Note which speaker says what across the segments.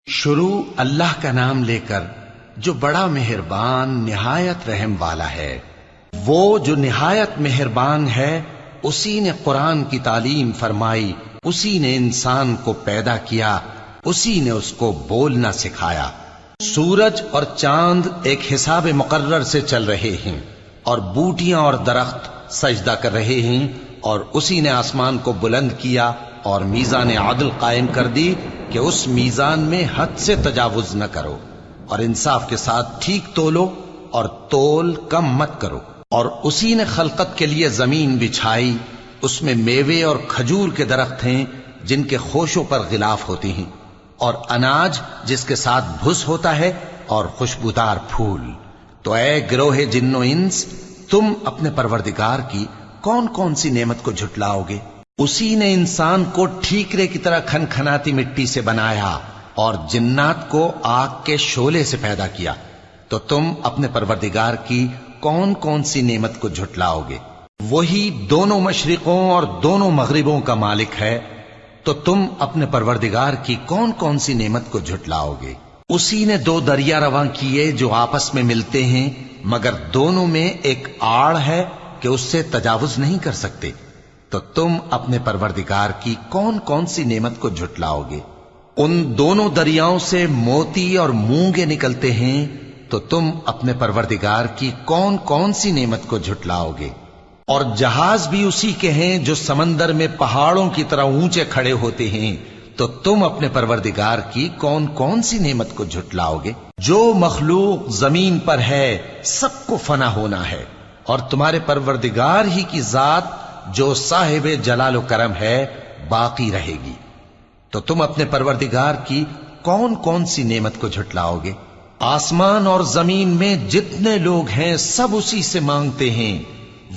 Speaker 1: شروع اللہ کا نام لے کر جو بڑا مہربان نہایت رحم والا ہے۔ وہ جو نہایت مہربان ہے اسی نے قرآن کی تعلیم فرمائی، اسی نے انسان کو پیدا کیا، اسی نے اس کو بولنا سکھایا۔ سورج اور چاند ایک حساب مقرر سے چل رہے ہیں اور بوٹیاں اور درخت سجدہ کر رہے ہیں، اور اسی نے آسمان کو بلند کیا اور میزان عدل قائم کر دی کہ اس میزان میں حد سے تجاوز نہ کرو، اور انصاف کے ساتھ ٹھیک تولو اور تول کم مت کرو۔ اور اسی نے خلقت کے لیے زمین بچھائی، اس میں میوے اور کھجور کے درخت ہیں جن کے خوشوں پر غلاف ہوتی ہیں، اور اناج جس کے ساتھ بھس ہوتا ہے، اور خوشبودار پھول۔ تو اے گروہ جن و انس، تم اپنے پروردگار کی کون کون سی نعمت کو جھٹلاؤ گے؟ اسی نے انسان کو ٹھیکرے کی طرح کھنکھناتی مٹی سے بنایا اور جنات کو آگ کے شعلے سے پیدا کیا، تو تم اپنے پروردگار کی کون کون سی نعمت کو جھٹلاؤ گے؟ وہی دونوں مشرقوں اور دونوں مغربوں کا مالک ہے، تو تم اپنے پروردگار کی کون کون سی نعمت کو جھٹلاؤ گے؟ اسی نے دو دریا رواں کیے جو آپس میں ملتے ہیں، مگر دونوں میں ایک آڑ ہے کہ اس سے تجاوز نہیں کر سکتے، تو تم اپنے پروردگار کی کون کون سی نعمت کو جھٹلاؤ گے؟ ان دونوں دریاؤں سے موتی اور مونگے نکلتے ہیں، تو تم اپنے پروردگار کی کون کون سی نعمت کو جھٹلاؤ گے؟ اور جہاز بھی اسی کے ہیں جو سمندر میں پہاڑوں کی طرح اونچے کھڑے ہوتے ہیں، تو تم اپنے پروردگار کی کون کون سی نعمت کو جھٹلاؤ گے؟ جو مخلوق زمین پر ہے سب کو فنا ہونا ہے، اور تمہارے پروردگار ہی کی ذات جو صاحب جلال و کرم ہے باقی رہے گی۔ تو تم اپنے پروردگار کی کون کون سی نعمت کو جھٹلاؤ گے؟ آسمان اور زمین میں جتنے لوگ ہیں سب اسی سے مانگتے ہیں،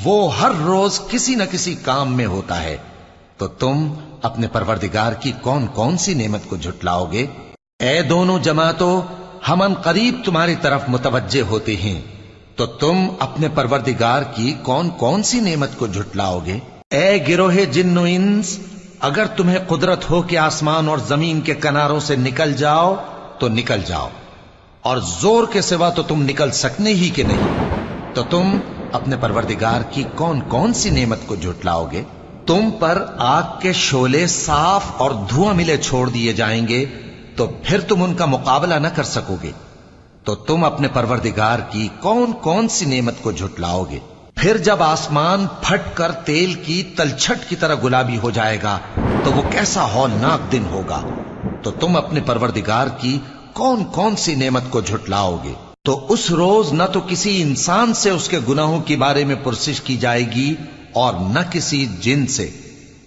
Speaker 1: وہ ہر روز کسی نہ کسی کام میں ہوتا ہے، تو تم اپنے پروردگار کی کون کون سی نعمت کو جھٹلاؤ گے؟ اے دونوں جماعتوں، ہم ان قریب تمہاری طرف متوجہ ہوتے ہیں، تو تم اپنے پروردگار کی کون کون سی نعمت کو جھٹلاؤ گے؟ اے گروہ جن و انس، اگر تمہیں قدرت ہو کہ آسمان اور زمین کے کناروں سے نکل جاؤ تو نکل جاؤ، اور زور کے سوا تو تم نکل سکنے ہی کہ نہیں، تو تم اپنے پروردگار کی کون کون سی نعمت کو جھٹلاؤ گے؟ تم پر آگ کے شعلے صاف اور دھواں ملے چھوڑ دیے جائیں گے، تو پھر تم ان کا مقابلہ نہ کر سکو گے، تو تم اپنے پروردگار کی کون کون سی نعمت کو جھٹلاؤ گے؟ پھر جب آسمان پھٹ کر تیل کی تلچھٹ کی طرح گلابی ہو جائے گا تو وہ کیسا ہولناک دن ہوگا، تو تم اپنے پروردگار کی کون کون سی نعمت کو جھٹلاؤ گے؟ تو اس روز نہ تو کسی انسان سے اس کے گناہوں کے بارے میں پرسش کی جائے گی اور نہ کسی جن سے،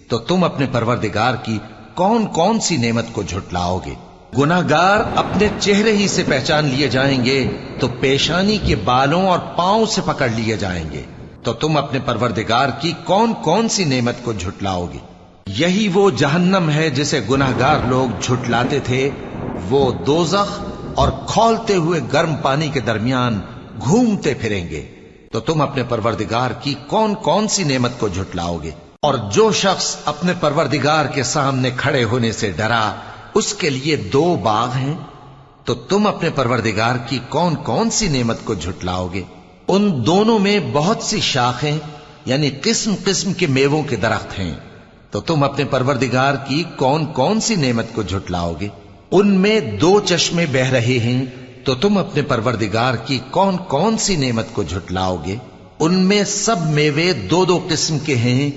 Speaker 1: تو تم اپنے پروردگار کی کون کون سی نعمت کو جھٹلاؤ گے؟ گناہگار اپنے چہرے ہی سے پہچان لیے جائیں گے تو پیشانی کے بالوں اور پاؤں سے پکڑ لیے جائیں گے، تو تم اپنے پروردگار کی کون کون سی نعمت کو جھٹلاؤ گے؟ یہی وہ جہنم ہے جسے گناہگار لوگ جھٹلاتے تھے، وہ دوزخ اور کھولتے ہوئے گرم پانی کے درمیان گھومتے پھریں گے، تو تم اپنے پروردگار کی کون کون سی نعمت کو جھٹلاؤ گے؟ اور جو شخص اپنے پروردگار کے سامنے کھڑے ہونے سے ڈرا اس کے لیے دو باغ ہیں، تو تم اپنے پروردگار کی کون کون سی نعمت کو جھٹلاؤ گے؟ ان دونوں میں بہت سی شاخیں یعنی قسم قسم کے میووں کے درخت ہیں، تو تم اپنے پروردگار کی کون کون سی نعمت کو جھٹلاؤ گے؟ ان میں دو چشمے بہ رہے ہیں، تو تم اپنے پروردگار کی کون کون سی نعمت کو جھٹلاؤ گے؟ ان میں سب میوے دو دو قسم کے ہیں،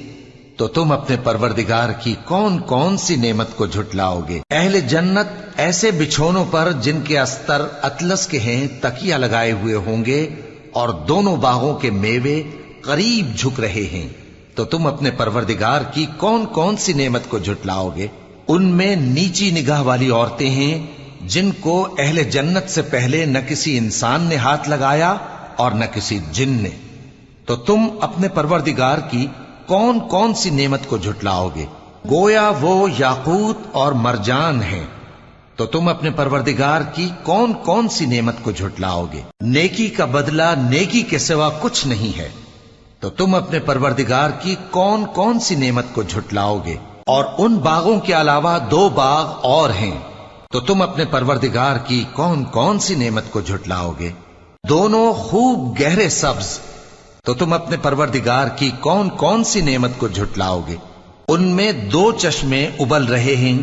Speaker 1: تو تم اپنے پروردگار کی کون کون سی نعمت کو جھٹلاؤ گے؟ اہل جنت ایسے بچھونوں پر جن کے استر اطلس کے ہیں تکیہ لگائے ہوئے ہوں گے، اور دونوں باغوں کے میوے قریب جھک رہے ہیں، تو تم اپنے پروردگار کی کون کون سی نعمت کو جھٹلاؤ گے؟ ان میں نیچی نگاہ والی عورتیں ہیں جن کو اہل جنت سے پہلے نہ کسی انسان نے ہاتھ لگایا اور نہ کسی جن نے، تو تم اپنے پروردگار کی کون کون سی نعمت کو جھٹلاؤ گے؟ گویا وہ یاقوت اور مرجان ہیں، تو تم اپنے پروردگار کی کون کون سی نعمت کو جھٹلاؤ گے؟ نیکی کا بدلہ نیکی کے سوا کچھ نہیں ہے، تو تم اپنے پروردگار کی کون کون سی نعمت کو جھٹلاؤ گے؟ اور ان باغوں کے علاوہ دو باغ اور ہیں تو تم اپنے پروردگار کی کون کون سی نعمت کو جھٹلاؤگے؟ دونوں خوب گہرے سبز، تو تم اپنے پروردگار کی کون کون سی نعمت کو جھٹلاؤگے؟ ان میں 2 چشمے ابل رہے ہیں،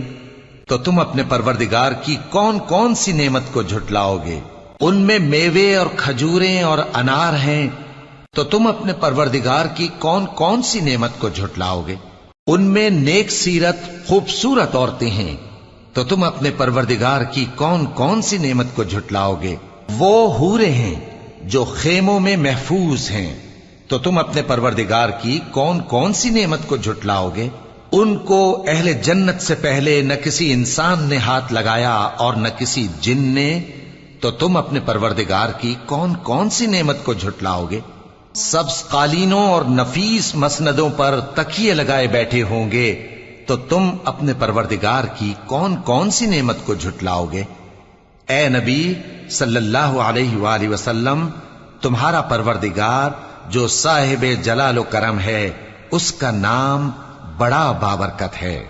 Speaker 1: تو تم اپنے پروردگار کی کون کون سی نعمت کو جھٹلاؤگے؟ ان میں میوے اور کھجوریں اور انار ہیں، تو تم اپنے پروردگار کی کون کون سی نعمت کو جھٹلاؤگے؟ ان میں نیک سیرت خوبصورت عورتیں ہیں، تو تم اپنے پروردگار کی کون کون سی نعمت کو جھٹلاؤگے؟ وہ حوریں ہیں جو خیموں میں محفوظ ہیں، تو تم اپنے پروردگار کی کون کون سی نعمت کو جھٹلاؤگے؟ ان کو اہل جنت سے پہلے نہ کسی انسان نے ہاتھ لگایا اور نہ کسی جن نے، تو تم اپنے پروردگار کی کون کون سی نعمت کو جھٹلاؤگے؟ سبز قالینوں اور نفیس مسندوں پر تکیے لگائے بیٹھے ہوں گے، تو تم اپنے پروردگار کی کون کون سی نعمت کو جھٹلاؤگے؟ اے نبی صلی اللہ علیہ وآلہ وسلم، تمہارا پروردگار جو صاحب جلال و کرم ہے، اس کا نام بڑا بابرکت ہے۔